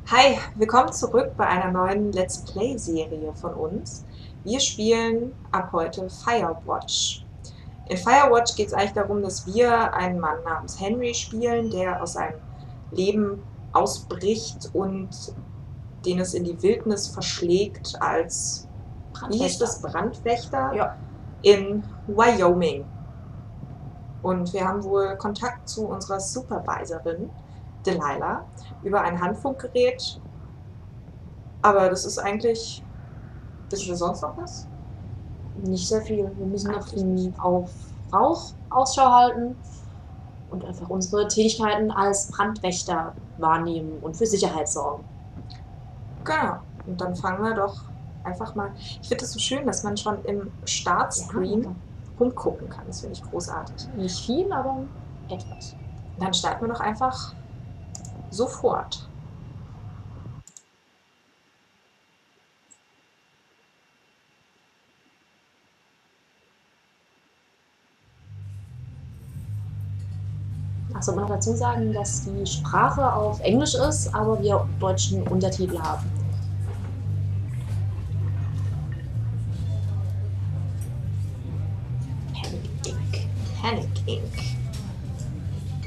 Hi, willkommen zurück bei einer neuen Let's Play-Serie von uns. Wir spielen ab heute Firewatch. In Firewatch geht es eigentlich darum, dass wir einen Mann namens Henry spielen, der aus seinem Leben ausbricht und den es in die Wildnis verschlägt als, wie hieß das, Brandwächter Ja. in Wyoming. Und wir haben wohl Kontakt zu unserer Supervisorin, Delilah, über ein Handfunkgerät. Aber das ist eigentlich. Wissen wir sonst noch was? Nicht sehr viel. Wir müssen Eigentlich auf Rauch Ausschau halten und einfach unsere Tätigkeiten als Brandwächter wahrnehmen und für Sicherheit sorgen. Genau. Und dann fangen wir doch einfach mal. Ich finde es so schön, dass man schon im Startscreen Ja, rumgucken kann. Das finde ich großartig. nicht viel, aber etwas. Dann starten wir doch einfach sofort. Ach, soll man noch dazu sagen, dass die Sprache auf Englisch ist, aber wir deutschen Untertitel haben. Panic Inc.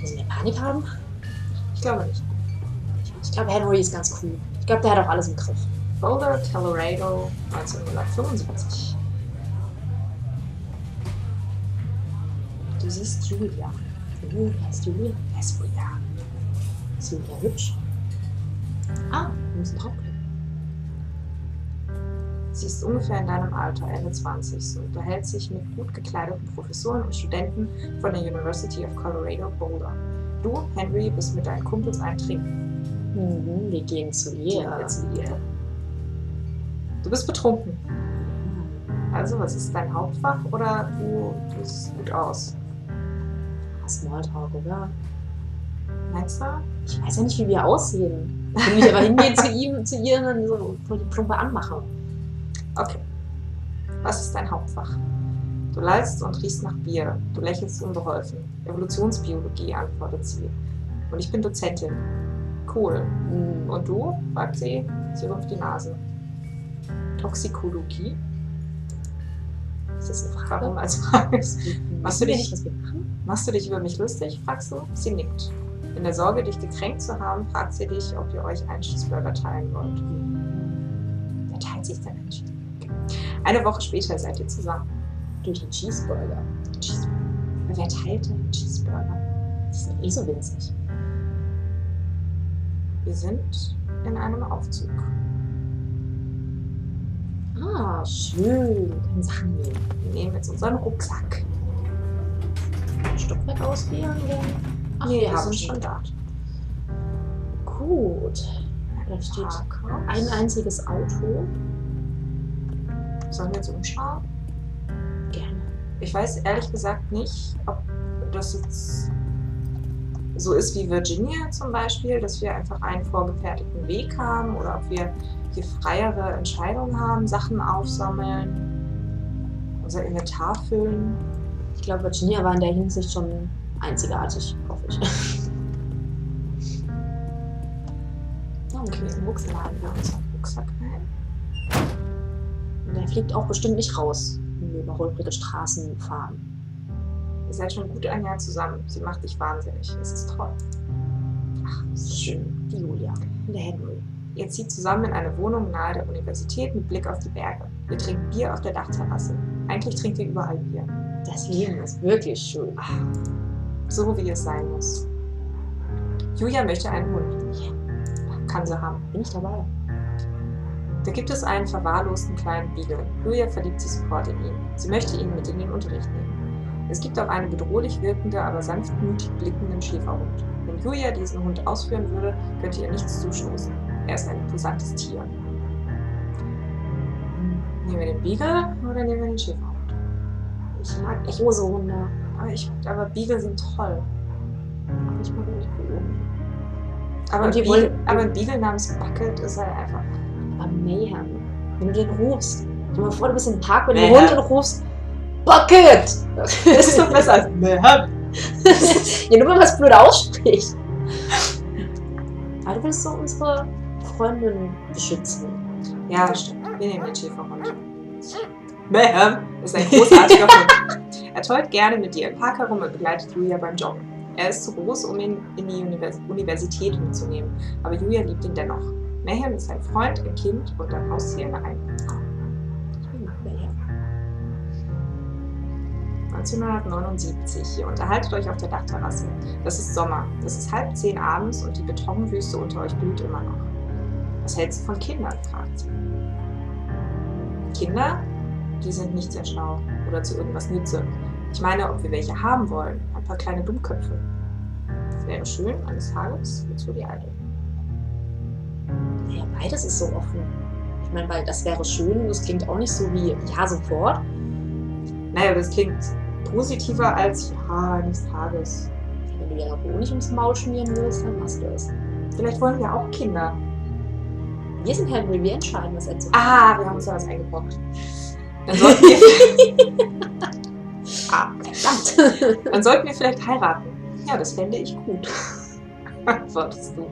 Müssen wir Panik haben? Ich glaube nicht. Ich glaube, Henry ist ganz cool. Ich glaube, der hat auch alles im Griff. Boulder, Colorado, 1975. Du siehst Julia. Wer ist Julia? Wer ist wohl ja? Ist Julia hübsch? Ah, wir müssen draufklicken. Sie ist ungefähr in deinem Alter, Ende 20, und unterhält sich mit gut gekleideten Professoren und Studenten von der University of Colorado Boulder. Du, Henry, bist mit deinen Kumpels eintrinken. Wir gehen zu ihr. Du bist betrunken. Also, was ist dein Hauptfach oder du siehst gut aus? Smalltalk, oder? Meinst du? Ich weiß ja nicht, wie wir aussehen. Ich will mich aber hingehen zu ihr und dann so voll die Plumpe anmachen. Okay. Was ist dein Hauptfach? Du lallst und riechst nach Bier. Du lächelst unbeholfen. Evolutionsbiologie, antwortet sie. Und ich bin Dozentin. Cool. Und du? Fragt sie. Sie rümpft die Nase. Toxikologie? Ist das eine Frage? Warum als Frage? Machst du nicht, was wir machen? Machst du dich über mich lustig? Fragst du. Sie nickt. In der Sorge, dich gekränkt zu haben, fragt sie dich, ob ihr euch einen Cheeseburger teilen wollt. Wer teilt sich denn einen Cheeseburger? Eine Woche später seid ihr zusammen. Durch einen Cheeseburger. Wer teilt denn einen Cheeseburger? Die sind eh so winzig. Wir sind in einem Aufzug. Ah, schön. Wir können Sachen nehmen. Wir nehmen jetzt unseren Rucksack. Stockwerk auswählen oder? Ach, Nee, wir wir haben sind schon da. Gut. Da steht ein einziges Auto. Sollen wir jetzt umschauen? Gerne. Ich weiß ehrlich gesagt nicht, ob das jetzt so ist wie Virginia zum Beispiel, dass wir einfach einen vorgefertigten Weg haben oder ob wir hier freiere Entscheidungen haben, Sachen aufsammeln, unser Inventar füllen. Ich glaube, Virginia war in der Hinsicht schon einzigartig, hoffe ich. Okay, im Rucksack laden wir unseren Rucksack ein. Und der fliegt auch bestimmt nicht raus, wenn wir über holprige Straßen fahren. Ihr seid schon gut ein Jahr zusammen. Sie macht dich wahnsinnig. Es ist toll. Ach, schön. Die Julia und der Henry. Ihr zieht zusammen in eine Wohnung nahe der Universität mit Blick auf die Berge. Ihr trinkt Bier auf der Dachterrasse. Eigentlich trinkt ihr überall Bier. Das Leben ist wirklich schön. So wie es sein muss. Julia möchte einen Hund. Kann sie haben. Bin ich dabei? Da gibt es einen verwahrlosten kleinen Beagle. Julia verliebt sich sofort in ihn. Sie möchte ihn mit in den Unterricht nehmen. Es gibt auch einen bedrohlich wirkenden, aber sanftmütig blickenden Schäferhund. Wenn Julia diesen Hund ausführen würde, könnte ihr nichts zustoßen. Er ist ein imposantes Tier. Nehmen wir den Beagle oder nehmen wir den Schäferhund? Ich mag große Hunde. Aber Beagle sind toll. Ich mag nicht Hunde. Aber ein Beagle namens Bucket ist halt einfach. Aber Mayhem. Wenn du den rufst. Stell dir mal vor, du bist im Park mit dem Mayhem. Hund und rufst Bucket! Das ist doch besser als Mayhem. Ja, nur wenn man es blöd ausspricht. Aber du willst so unsere Freundin beschützen. Ja, stimmt. Wir nehmen den Schäferhund. Mayhem ist ein großartiger Hund. Er tollt gerne mit dir im Park herum und begleitet Julia beim Joggen. Er ist zu groß, um ihn in die Universität mitzunehmen, aber Julia liebt ihn dennoch. Mayhem ist ein Freund, ein Kind und ein Haustier in einem. 1979. Ihr unterhaltet euch auf der Dachterrasse. Das ist Sommer. Es ist 9:30 abends und die Betonwüste unter euch glüht immer noch. Was hältst du von Kindern? Fragt sie. Kinder? Die sind nicht sehr schlau oder zu irgendwas nütze. Ich meine, ob wir welche haben wollen. Ein paar kleine Dummköpfe. Das wäre schön, eines Tages wozu die Alte. Ja, beides ist so offen. Ich meine, weil das wäre schön, das klingt auch nicht so wie ja, sofort. Naja, das klingt positiver als ja, eines Tages. Wenn du ja Honig ums Maul schmieren willst, dann machst du es. Vielleicht wollen wir auch Kinder. Wir sind Henry, wir entscheiden, was er zu wir haben uns da was eingebrockt. Dann sollten wir verdammt. Dann sollten wir vielleicht heiraten. Ja, das fände ich gut. Antwortest du.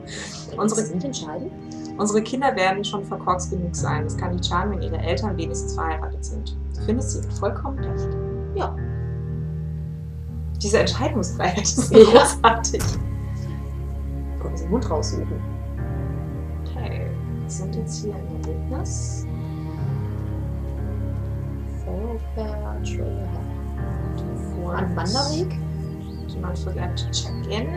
Unsere Kinder werden schon verkorkst genug sein. Es kann nicht schaden, wenn ihre Eltern wenigstens verheiratet sind. Du findest sie vollkommen recht. Ja. Diese Entscheidungsfreiheit ist großartig. Können Sie den Mund raussuchen. Okay, wir sind jetzt hier in der Wildnis. Firewatch, ein Wanderweg. Do not forget to check in.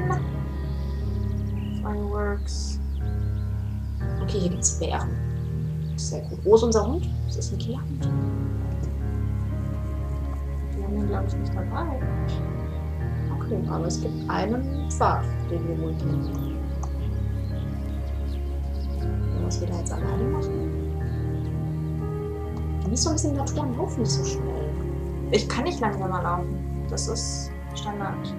Fireworks. Okay, hier gibt es Bären. Sehr gut. Wo ist unser Hund? Das ist ein Killerhund. Wir haben ihn, glaube ich, nicht dabei. Okay, aber es gibt einen Pfad, den wir wohl kennen. Und was wir da jetzt alleine machen? Nicht so ein bisschen Natur und Lauf nicht so schnell. Ich kann nicht langsamer laufen. Das ist Standard.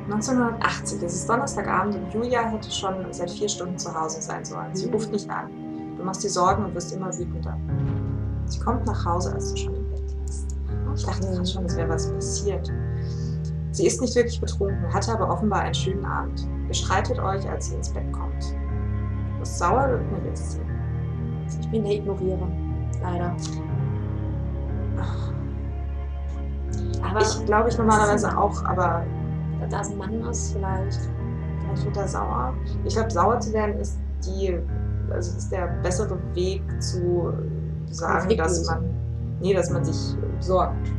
1980, es ist Donnerstagabend und Julia hätte schon seit 4 Stunden zu Hause sein sollen. Sie ruft nicht an. Du machst dir Sorgen und wirst immer wütender. Sie kommt nach Hause, als du schon im Bett liegst. Ich dachte gerade schon, es wäre was passiert. Sie ist nicht wirklich betrunken, hatte aber offenbar einen schönen Abend. Ihr streitet euch, als sie ins Bett kommt. Du bist sauer und nervös. Ich bin der Ignorierer. Leider. Aber ich glaube ich normalerweise auch, aber da es ein Mann ist, vielleicht wird er sauer. Ich glaube, sauer zu werden ist der bessere Weg zu sagen, dass man sich sorgt.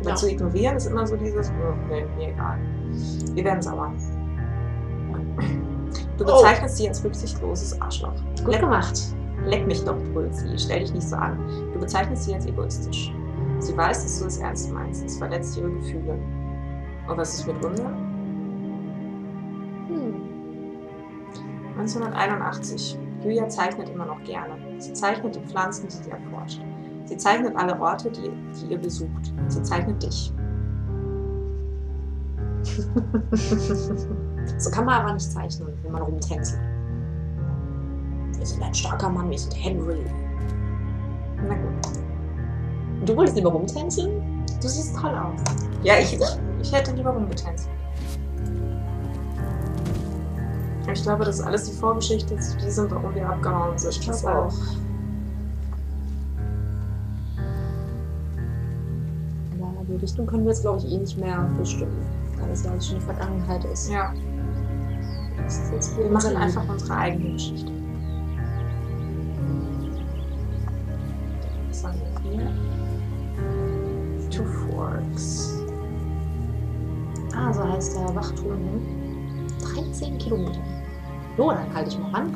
Ja. Zu ignorieren ist immer so dieses, nee, mir egal. Wir werden sauer. Du bezeichnest sie als rücksichtsloses Arschloch. Gut gemacht. Leck mich doch, brüllt sie. Stell dich nicht so an. Du bezeichnest sie als egoistisch. Sie weiß, dass du es ernst meinst. Es verletzt ihre Gefühle. Und was ist mit uns? 1981. Julia zeichnet immer noch gerne. Sie zeichnet die Pflanzen, die sie erforscht. Sie zeichnet alle Orte, die ihr besucht. Sie zeichnet dich. So kann man aber nicht zeichnen, wenn man rumtänzelt. Wir sind ein starker Mann, wir sind Henry. Na gut. Du wolltest lieber rumtänzeln? Du siehst toll aus. Ja, ich hätte lieber rumgetänzelt. Ich glaube, das ist alles die Vorgeschichte zu diesem, warum wir abgehauen sind. Ich glaube auch. Ja, die Richtung können wir jetzt, glaube ich, eh nicht mehr bestimmen. Weil das ja alles schon die Vergangenheit ist. Ja. Wir machen einfach unsere eigene Geschichte. Was haben wir hier? Two Forks. So heißt der Wachturm. 13 Kilometer. So, dann halte ich mal ran.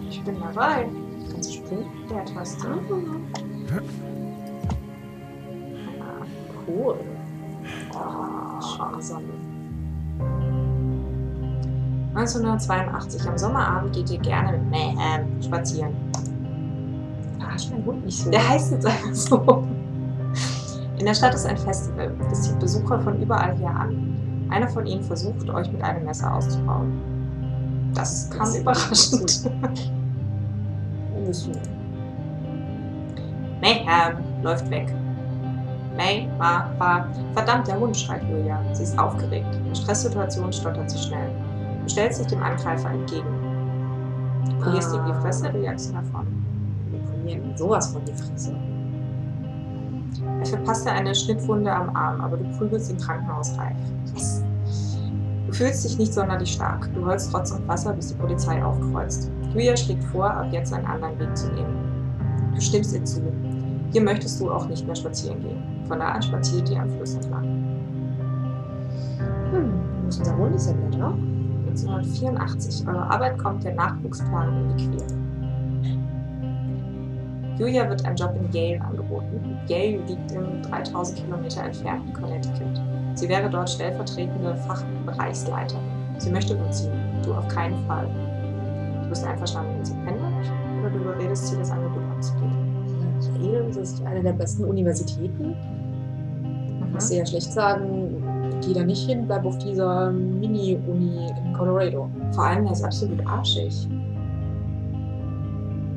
Ich bin dabei. Kannst du springen? Der Taste. Cool. Schöne Sonne. 1982. Am Sommerabend geht ihr gerne mit Mayhem spazieren. Verarsch meinen Hund nicht so. Der heißt jetzt einfach so. In der Stadt ist ein Festival. Es zieht Besucher von überall her an. Einer von ihnen versucht, euch mit einem Messer auszubauen. Das kam überraschend. Mayhem läuft weg. May, Ma, Ba. Verdammt, der Hund, schreit Julia. Sie ist aufgeregt. In Stresssituationen stottert sie schnell. Du stellst dich dem Angreifer entgegen. Du polierst ihm die Fresse, du jagst ihn davon. Sowas von die Fresse. Er verpasst dir eine Schnittwunde am Arm, aber du prügelst ihn krankenhausreif. Yes. Du fühlst dich nicht sonderlich stark. Du holst Rotz und Wasser, bis die Polizei aufkreuzt. Julia schlägt vor, ab jetzt einen anderen Weg zu nehmen. Du stimmst ihr zu. Hier möchtest du auch nicht mehr spazieren gehen. Von da an spaziert ihr am Fluss entlang. Wo ist unser Hund? Ist er wieder da? 1984. Eure Arbeit kommt der Nachwuchsplanung in die Quere. Julia wird ein Job in Yale angeboten. Yale liegt im 3000 Kilometer entfernten Connecticut. Sie wäre dort stellvertretende Fachbereichsleiterin. Sie möchte umziehen. Du auf keinen Fall. Du bist einverstanden, wenn sie pendelt, oder du überredest sie, das Angebot abzugeben? Yale ist eine der besten Universitäten. Ich muss dir ja schlecht sagen, geh da nicht hin, bleib auf dieser Mini-Uni in Colorado. Vor allem, er ist absolut arschig.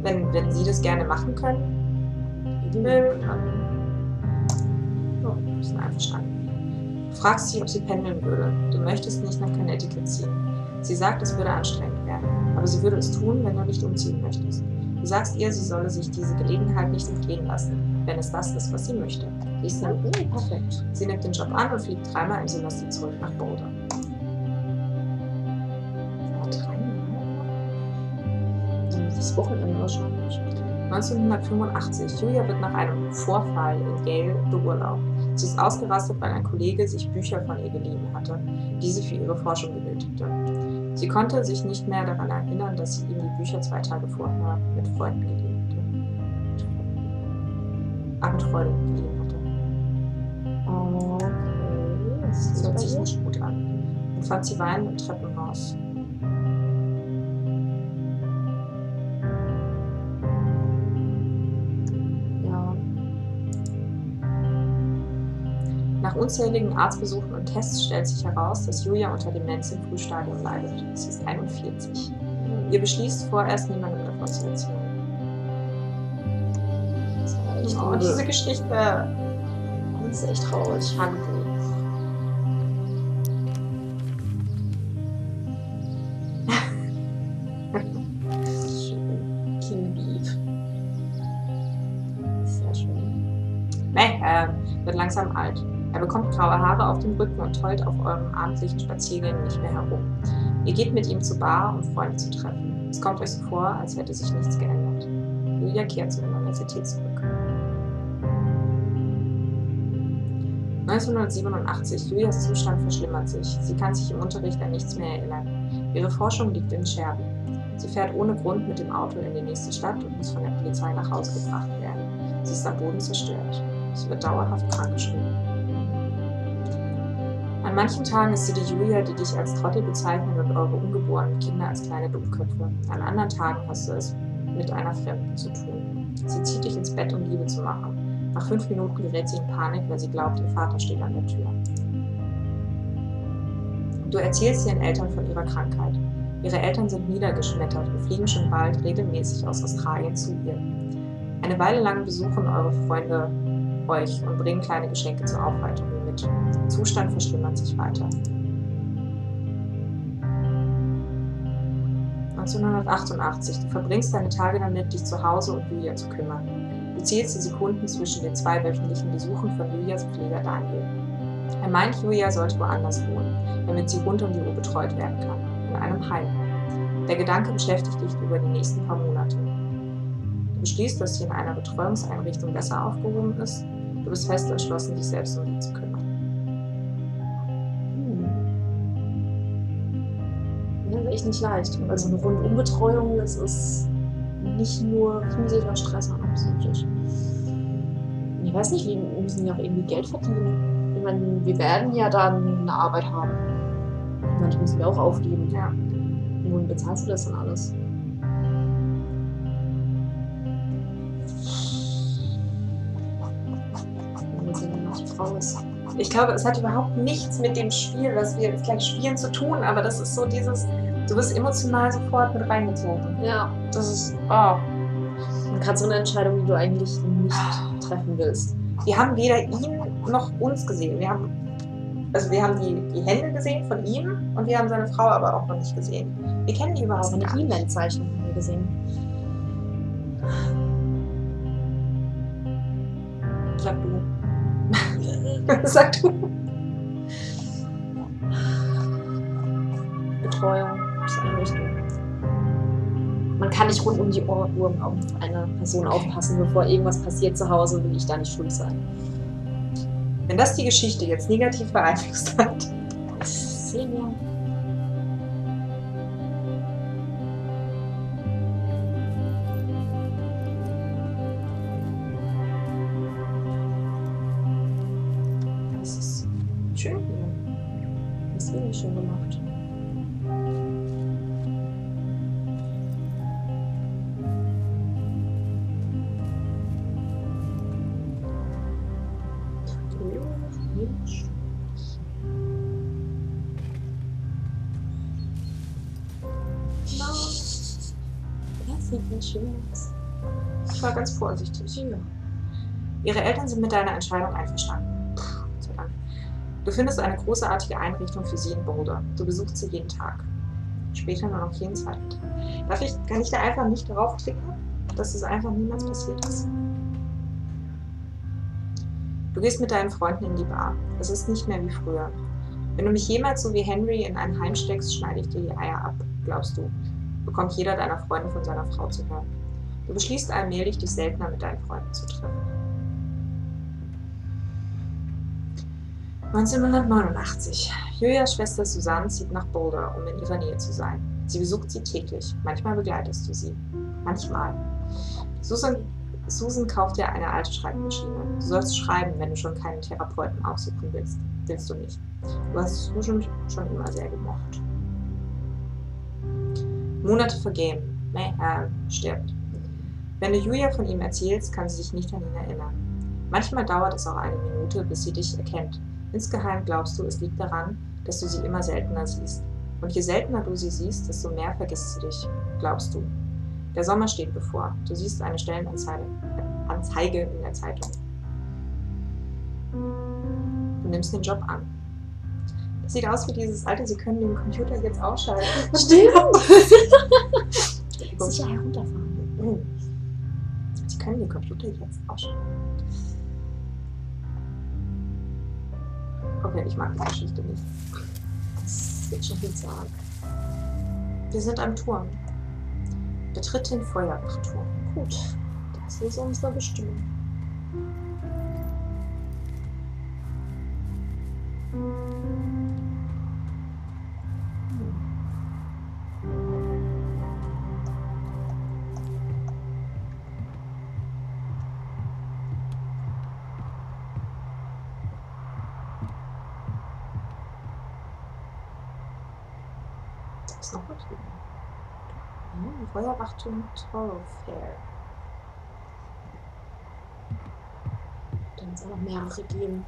Wenn sie das gerne machen können, dann bist du einverstanden. Du fragst sie, ob sie pendeln würde. Du möchtest nicht nach Connecticut ziehen. Sie sagt, es würde anstrengend werden, aber sie würde es tun, wenn du nicht umziehen möchtest. Du sagst ihr, sie solle sich diese Gelegenheit nicht entgehen lassen, wenn es das ist, was sie möchte. Siehst du? Perfekt. Sie nimmt den Job an und fliegt 3-mal im Semester zurück nach Boulder. Das Wochenende wahrscheinlich. 1985. Julia wird nach einem Vorfall in Yale beurlaubt. Sie ist ausgerastet, weil ein Kollege sich Bücher von ihr geliehen hatte, die sie für ihre Forschung benötigte. Sie konnte sich nicht mehr daran erinnern, dass sie ihm die Bücher 2 Tage vorher mit Freunden geliehen hatte. Mit Freunden geliehen hatte. Okay. Das hört sich nicht gut an. Und fand sie weinend im Treppenhaus. Nach unzähligen Arztbesuchen und Tests stellt sich heraus, dass Julia unter Demenz im Frühstadium leidet. Sie ist 41. Ihr beschließt vorerst, niemandem davon zu erzählen. Oh, diese Geschichte. Das ist echt traurig. King Beef. Sehr schön. Wird langsam alt. Er bekommt graue Haare auf dem Rücken und tollt auf euren abendlichen Spaziergängen nicht mehr herum. Ihr geht mit ihm zur Bar, um Freunde zu treffen. Es kommt euch so vor, als hätte sich nichts geändert. Julia kehrt zur Universität zurück. 1987. Julias Zustand verschlimmert sich. Sie kann sich im Unterricht an nichts mehr erinnern. Ihre Forschung liegt in Scherben. Sie fährt ohne Grund mit dem Auto in die nächste Stadt und muss von der Polizei nach Hause gebracht werden. Sie ist am Boden zerstört. Sie wird dauerhaft krankgeschrieben. An manchen Tagen ist sie die Julia, die dich als Trottel bezeichnet und eure ungeborenen Kinder als kleine Dummköpfe. An anderen Tagen hast du es mit einer Fremden zu tun. Sie zieht dich ins Bett, um Liebe zu machen. Nach 5 Minuten gerät sie in Panik, weil sie glaubt, ihr Vater steht an der Tür. Du erzählst ihren Eltern von ihrer Krankheit. Ihre Eltern sind niedergeschmettert und fliegen schon bald regelmäßig aus Australien zu ihr. Eine Weile lang besuchen eure Freunde euch und bringen kleine Geschenke zur Aufheiterung mit. Der Zustand verschlimmert sich weiter. 1988. Du verbringst deine Tage damit, dich zu Hause um Julia zu kümmern. Du zählst die Sekunden zwischen den 2 wöchentlichen Besuchen von Julias Pfleger Daniel. Er meint, Julia sollte woanders wohnen, damit sie rund um die Uhr betreut werden kann. In einem Heim. Der Gedanke beschäftigt dich über die nächsten paar Monate. Du beschließt, dass sie in einer Betreuungseinrichtung besser aufgehoben ist. Du bist fest entschlossen, dich selbst um sie zu kümmern. Das ist echt nicht leicht. Also eine Rundumbetreuung, das ist nicht nur physischer Stress, sondern auch psychisch. Ich weiß nicht, wir müssen ja auch irgendwie Geld verdienen. Ich meine, wir werden ja dann eine Arbeit haben. Manche müssen wir auch aufgeben. Ja. Wohin bezahlst du das dann alles? Ich glaube, es hat überhaupt nichts mit dem Spiel, was wir jetzt gleich spielen, zu tun, aber das ist so dieses, du wirst emotional sofort mit reingezogen. Ja. Das ist, oh. Und gerade so eine Entscheidung, die du eigentlich nicht treffen willst. Wir haben weder ihn noch uns gesehen. Wir haben die Hände gesehen von ihm und wir haben seine Frau aber auch noch nicht gesehen. Wir kennen die überhaupt Seine gar nicht. He-Man-Zeichnung haben wir gesehen. Sag du. Sag du. Betreuung, Einrichtung. Man kann nicht rund um die Uhr auf eine Person aufpassen, bevor irgendwas passiert zu Hause, will ich da nicht schuld sein. Wenn das die Geschichte jetzt negativ beeinflusst hat. Sehen wir. Das ist schön hier. Das ist wirklich schön gemacht. Das sieht nicht schön aus. Ich war ganz vorsichtig. Ja. Ihre Eltern sind mit deiner Entscheidung einverstanden. Gott sei Dank. Du findest eine großartige Einrichtung für sie in Boulder. Du besuchst sie jeden Tag. Später nur noch jeden zweiten Tag. Kann ich da einfach nicht draufklicken, dass es einfach niemals passiert ist? Du gehst mit deinen Freunden in die Bar. Es ist nicht mehr wie früher. Wenn du mich jemals so wie Henry in ein Heim steckst, schneide ich dir die Eier ab, glaubst du. Bekommt jeder deiner Freunde von seiner Frau zu hören. Du beschließt allmählich, dich seltener mit deinen Freunden zu treffen. 1989. Julias Schwester Susanne zieht nach Boulder, um in ihrer Nähe zu sein. Sie besucht sie täglich. Manchmal begleitest du sie. Manchmal. Susan kauft dir eine alte Schreibmaschine. Du sollst schreiben, wenn du schon keinen Therapeuten aufsuchen willst. Willst du nicht. Du hast Susan schon immer sehr gemocht. Monate vergehen. Stirbt. Wenn du Julia von ihm erzählst, kann sie sich nicht an ihn erinnern. Manchmal dauert es auch eine Minute, bis sie dich erkennt. Insgeheim glaubst du, es liegt daran, dass du sie immer seltener siehst. Und je seltener du sie siehst, desto mehr vergisst sie dich, glaubst du. Der Sommer steht bevor. Du siehst eine Stellenanzeige in der Zeitung. Du nimmst den Job an. Das sieht aus wie dieses alte, Sie können den Computer jetzt ausschalten. Stimmt! Sicher herunterfahren. Sie können den Computer jetzt ausschalten. Okay, ich mag die Geschichte nicht. Das wird schon viel sagen. Wir sind am Turm. Betritt den Feuerwachturm. Gut, das ist unsere Bestimmung. Da ist noch was drüben. Ja, Feuerwachturm Thoroughfare. Dann wird es auch noch mehrere geben.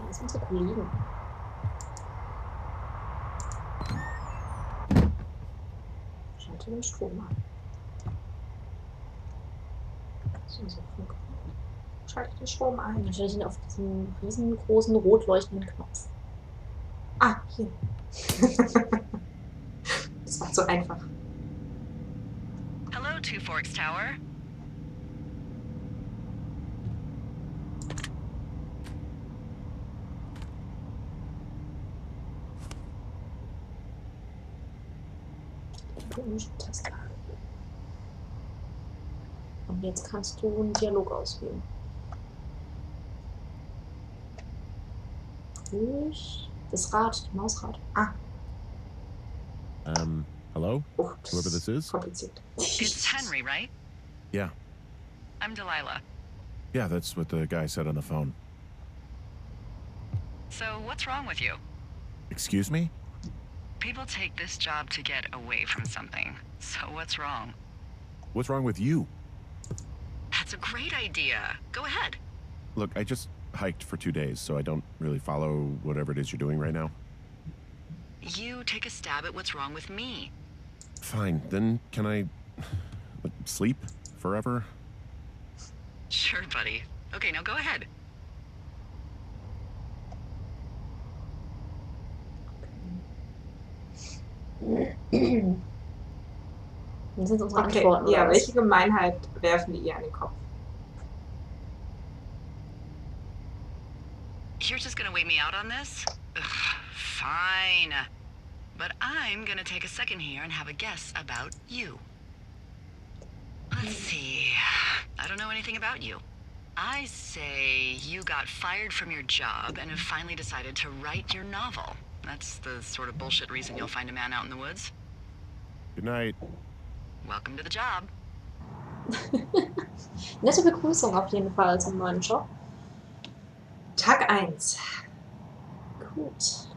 Das sind unsere Kollegen. Schalte den Strom an. So, schalte den Strom ein. Dann stelle ich ihn auf diesen riesengroßen rot leuchtenden Knopf. Ah, hier. Das war so einfach. Hello, Two Forks Tower. Taste. Und jetzt kannst du einen Dialog auswählen. Durch das Rad, die Mausrad. Ah. Hello? Oh, Whoever this is? kompliziert. It's Henry, right? Yeah. I'm Delilah. Yeah, that's what the guy said on the phone. So, what's wrong with you? Excuse me? People take this job to get away from something. So, what's wrong? What's wrong with you? That's a great idea. Go ahead. Look, I just hiked for 2 days, so I don't really follow whatever it is you're doing right now. You take a stab at what's wrong with me. Fine, then can I sleep forever? Sure, buddy. Okay, now go ahead. Das sind unsere Okay, Antworten, ja, oder was? welche Gemeinheit werfen die ihr an den Kopf? You're just gonna wait me out on this? Ugh, fine. But I'm gonna take a second here and have a guess about you. Let's see. I don't know anything about you. I say you got fired from your job and have finally decided to write your novel. That's the sort of bullshit reason you'll find a man out in the woods. Good night. Welcome to the job. Nette Begrüßung auf jeden Fall zum neuen Job. Tag 1. Gut.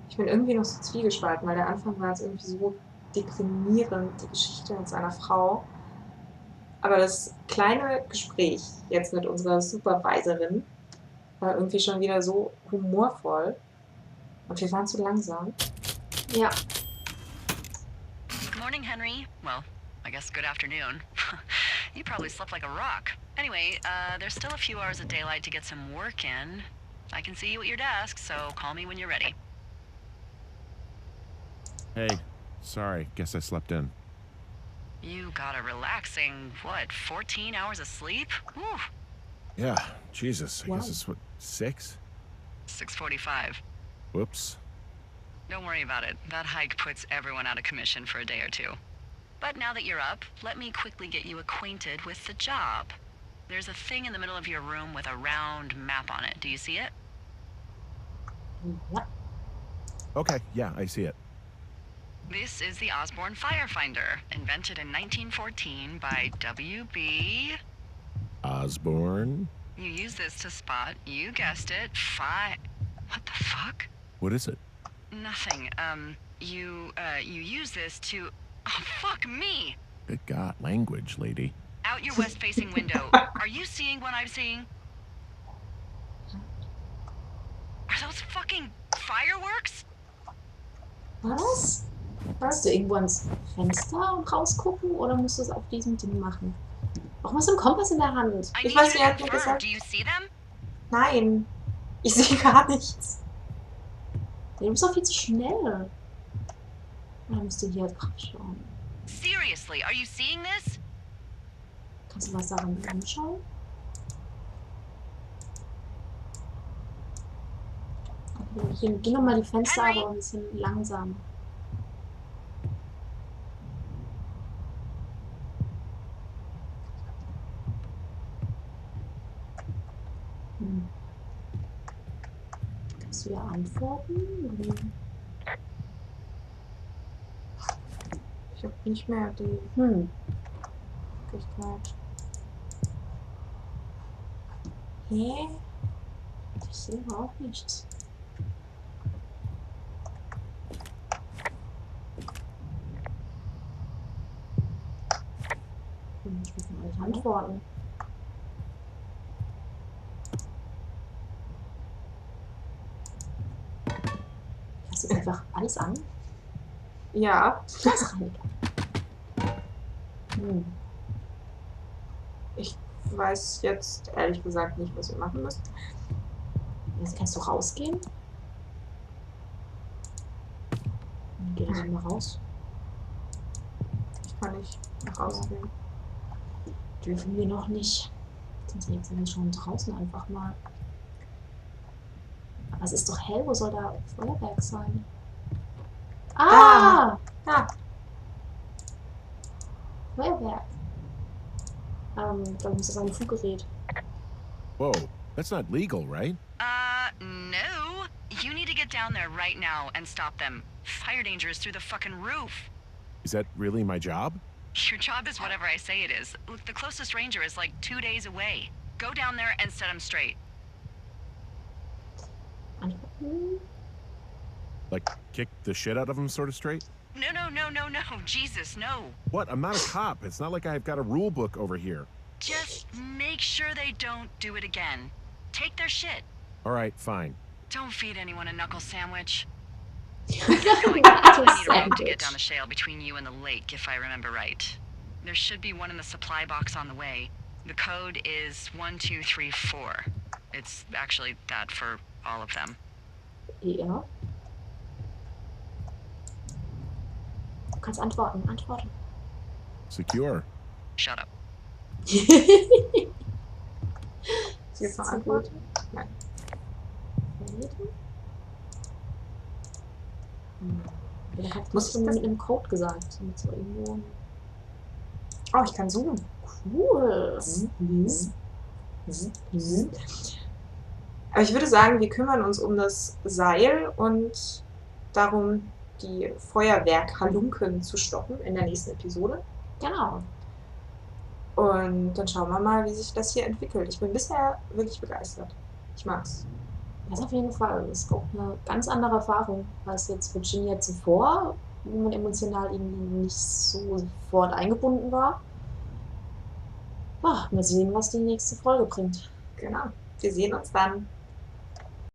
Ich bin irgendwie noch so zwiegespalten, weil der Anfang war jetzt irgendwie so deprimierend, die Geschichte mit seiner Frau. Aber das kleine Gespräch jetzt mit unserer Supervisorin war irgendwie schon wieder so humorvoll. Und wir waren zu langsam. Ja. Good morning, Henry. Well, I guess good afternoon. You probably slept like a rock. Anyway, there's still a few hours of daylight to get some work in. I can see you at your desk, so call me when you're ready. Hey, sorry. Guess I slept in. You got a relaxing, what, 14 hours of sleep? Whew. Yeah, Jesus. I Wow. guess it's what, 6? 6:45. Whoops. Don't worry about it. That hike puts everyone out of commission for a day or two. But now that you're up, let me quickly get you acquainted with the job. There's a thing in the middle of your room with a round map on it. Do you see it? Ja. Okay, yeah, I see it. This is the Osborne Firefinder, invented in 1914 by W.B. Osborne? You use this to spot, you guessed it, What the fuck? What is it? Nothing. You use this to... Oh, fuck me! Good God, language, lady. Out your west-facing window. Are you seeing what I'm seeing? Are those fucking fireworks? Was? Musst du irgendwo ans Fenster und rausgucken oder musst du es auf diesem Ding machen? Warum hast du einen Kompass in der Hand? I Ich need weiß, you sie to hat mir confirm. gesagt- Do you see them? Nein, ich sehe gar nichts. Du bist doch viel zu schnell. Oder musst du hier drauf schauen? Seriously, are you seeing this? Kannst du was daran anschauen? Okay, hier, geh nochmal die Fenster Henry? aber ein bisschen langsam. Hm. Kannst du ja antworten? Ich habe nicht mehr die Möglichkeit. Hä? Ich sehe überhaupt nichts. Ich muss mal nicht antworten. Hast du jetzt einfach alles an? Ja, Das rein. ich weiß jetzt ehrlich gesagt nicht, was wir machen müssen. Jetzt kannst du rausgehen. Geh dann mal raus. Ich kann nicht nach außen gehen. Dürfen wir noch nicht. Jetzt sind wir schon draußen einfach mal. Aber es ist doch hell, wo soll da Feuerwerk sein? Ah! Da. Feuerwerk. Ich glaube, das ist ein Funkgerät. Whoa, that's not legal, right? No. You need to get down there right now and stop them. Fire danger is through the fucking roof. Is that really my job? Your job is whatever I say it is. Look, the closest ranger is like 2 days away. Go down there and set him straight. Antworten. Like, kick the shit out of him, sort of straight? No. Jesus, no. What? I'm not a cop. It's not like I've got a rule book over here. Just make sure they don't do it again. Take their shit. All right, fine. Don't feed anyone a knuckle sandwich. Knuckle I need a road to sandwich. get down the shale between you and the lake, if I remember right. There should be one in the supply box on the way. The code is 1234. It's actually that for all of them. Ja. Du kannst antworten. Antworten. Secure. Shut up. Sie jetzt noch So antworten? gut. Nein. Der hat Muss das ich das- mit einem Code gesagt. Mit so irgendwo. Oh, ich kann zoomen. Cool. Aber ich würde sagen, wir kümmern uns um das Seil und darum, die Feuerwerk-Halunken zu stoppen in der nächsten Episode. Genau. Und dann schauen wir mal, wie sich das hier entwickelt. Ich bin bisher wirklich begeistert. Ich mag's. Das auf jeden Fall. Das ist auch eine ganz andere Erfahrung als jetzt Virginia zuvor, wo man emotional irgendwie nicht so sofort eingebunden war. Mal sehen, was die nächste Folge bringt. Genau. Wir sehen uns dann.